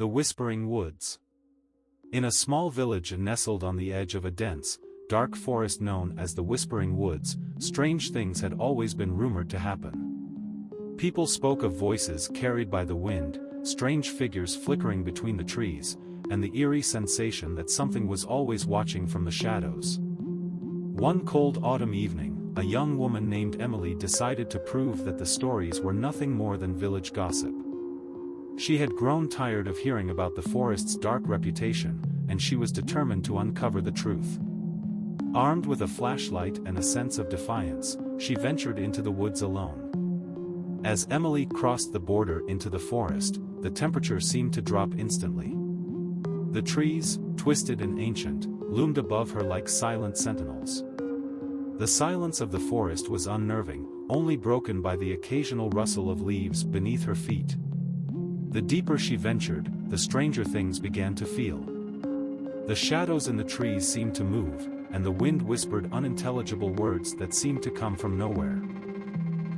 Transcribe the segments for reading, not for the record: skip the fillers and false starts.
The Whispering Woods. In a small village nestled on the edge of a dense, dark forest known as the Whispering Woods, strange things had always been rumored to happen. People spoke of voices carried by the wind, strange figures flickering between the trees, and the eerie sensation that something was always watching from the shadows. One cold autumn evening, a young woman named Emily decided to prove that the stories were nothing more than village gossip. She had grown tired of hearing about the forest's dark reputation, and she was determined to uncover the truth. Armed with a flashlight and a sense of defiance, she ventured into the woods alone. As Emily crossed the border into the forest, the temperature seemed to drop instantly. The trees, twisted and ancient, loomed above her like silent sentinels. The silence of the forest was unnerving, only broken by the occasional rustle of leaves beneath her feet. The deeper she ventured, the stranger things began to feel. The shadows in the trees seemed to move, and the wind whispered unintelligible words that seemed to come from nowhere.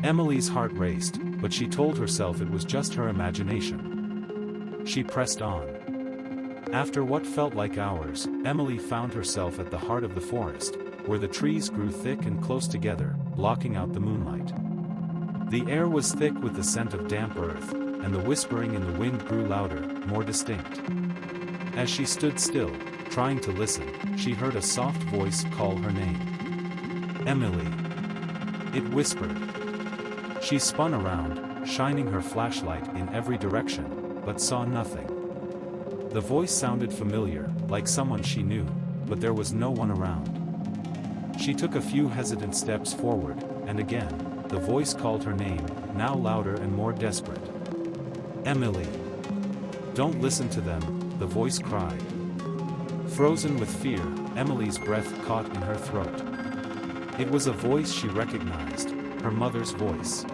Emily's heart raced, but she told herself it was just her imagination. She pressed on. After what felt like hours, Emily found herself at the heart of the forest, where the trees grew thick and close together, blocking out the moonlight. The air was thick with the scent of damp earth, and the whispering in the wind grew louder, more distinct. As she stood still, trying to listen, she heard a soft voice call her name. Emily. It whispered. She spun around, shining her flashlight in every direction, but saw nothing. The voice sounded familiar, like someone she knew, but there was no one around. She took a few hesitant steps forward, and again, the voice called her name, now louder and more desperate. Emily. Don't listen to them, the voice cried. Frozen with fear, Emily's breath caught in her throat. It was a voice she recognized, her mother's voice.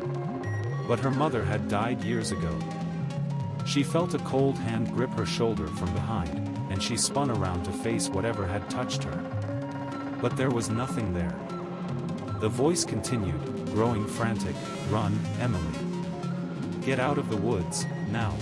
But her mother had died years ago. She felt a cold hand grip her shoulder from behind, and she spun around to face whatever had touched her. But there was nothing there. The voice continued, growing frantic. Run, Emily. Get out of the woods, now.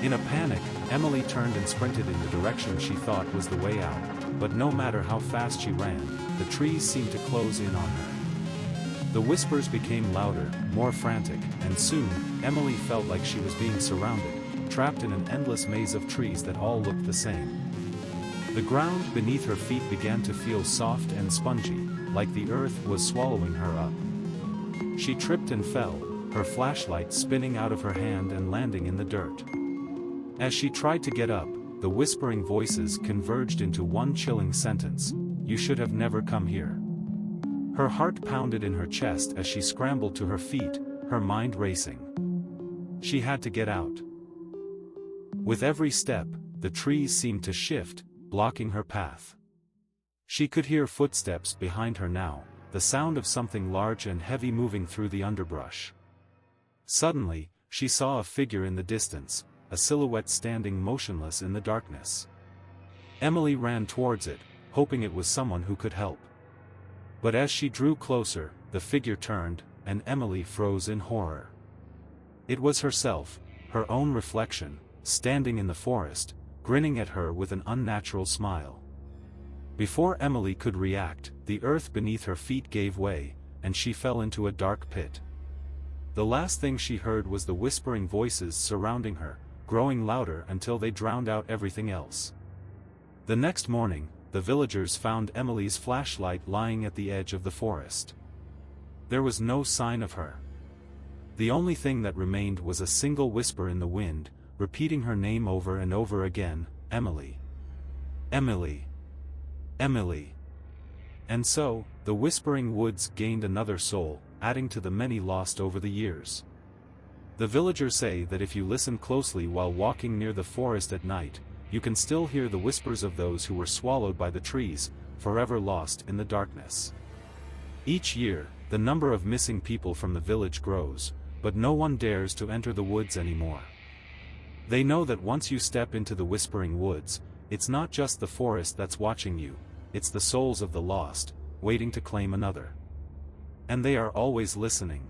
In a panic, Emily turned and sprinted in the direction she thought was the way out, but no matter how fast she ran, the trees seemed to close in on her. The whispers became louder, more frantic, and soon, Emily felt like she was being surrounded, trapped in an endless maze of trees that all looked the same. The ground beneath her feet began to feel soft and spongy, like the earth was swallowing her up. She tripped and fell, her flashlight spinning out of her hand and landing in the dirt. As she tried to get up, the whispering voices converged into one chilling sentence: "You should have never come here." Her heart pounded in her chest as she scrambled to her feet, her mind racing. She had to get out. With every step, the trees seemed to shift, blocking her path. She could hear footsteps behind her now, the sound of something large and heavy moving through the underbrush. Suddenly, she saw a figure in the distance, a silhouette standing motionless in the darkness. Emily ran towards it, hoping it was someone who could help. But as she drew closer, the figure turned, and Emily froze in horror. It was herself, her own reflection, standing in the forest, grinning at her with an unnatural smile. Before Emily could react, the earth beneath her feet gave way, and she fell into a dark pit. The last thing she heard was the whispering voices surrounding her, growing louder until they drowned out everything else. The next morning, the villagers found Emily's flashlight lying at the edge of the forest. There was no sign of her. The only thing that remained was a single whisper in the wind, repeating her name over and over again: Emily. Emily. Emily. And so, the Whispering Woods gained another soul, adding to the many lost over the years. The villagers say that if you listen closely while walking near the forest at night, you can still hear the whispers of those who were swallowed by the trees, forever lost in the darkness. Each year, the number of missing people from the village grows, but no one dares to enter the woods anymore. They know that once you step into the Whispering Woods, it's not just the forest that's watching you, it's the souls of the lost, waiting to claim another. And they are always listening.